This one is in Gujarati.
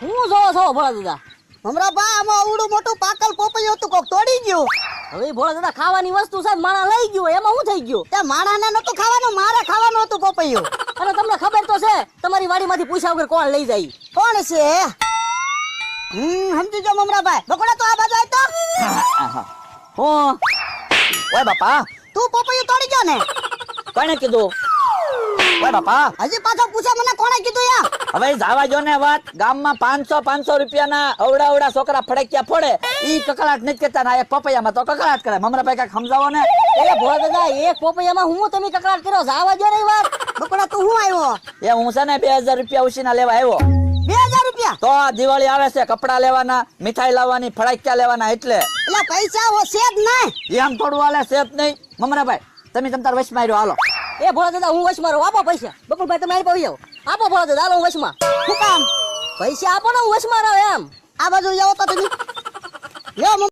હું જોવો છો ભોળા દાદા? હમણાં બા આમાં આવડું મોટું પાકલ પોપૈયું હતું કોક તોડી ગયું. હવે ભોળા દાદા ખાવાની વસ્તુ છે માણા લઈ ગયો એમાં શું થઈ ગયું? તે માણાને નતું ખાવાનું, મારે ખાવાનું હતું પોપૈયું. અને તમને ખબર તો છે તમારી વાડીમાંથી પૂછ્યા વગર કોણ લઈ જાય? કોણ છે? સમજી જો મમરાભાઈ. બકોડા તો આ બાજુ આય તો. હું ઓય બાપા તું પોપૈયું તોડી ગયો ને? કોણે કીધું? ઓય બાપા હજી પાછો પૂછે મને કોણે કીધું યા? હવે જવા જો ને વાત. ગામમાં 500 રૂપિયાના અવડા છોકરા ફડક્યા ફોડે ઈ કકડાટ નથી કરતા ના. એક પપૈયામાં તો કકડાટ કરે. મમરાભાઈ કાંઈક સમજાવો ને. એ ભોળા દાદા એક પોપૈયામાં હું તમે કકડાટ કર્યો? જાવા દો ને વાત. બકોડા તું હું આવ્યો? એ હું છે ને 2000 રૂપિયા ઉછીના લેવા આવ્યો. 2000 રૂપિયા? તો દિવાળી આવે છે, કપડા લેવાના, મીઠાઈ લાવવાની, ફડાક્યા લેવાના એટલે. એટલે પૈસા છે જ નહીં. એમ થોડું હાલે છે જ નહીં. મમરાભાઈ તમે તમતાર વશમાં આવ્યો હાલો. એ ભોળા દાદા હું વશમાં રહું. આપો પૈસા. બકુલભાઈ તમે આવી પાવી આવો. આપો ભોળા દાદા હાલો હું વશમાં. શું કામ? પૈસા આપો ને હું વશમાં રહું એમ. આ બાજુ જાઓ તો તમે.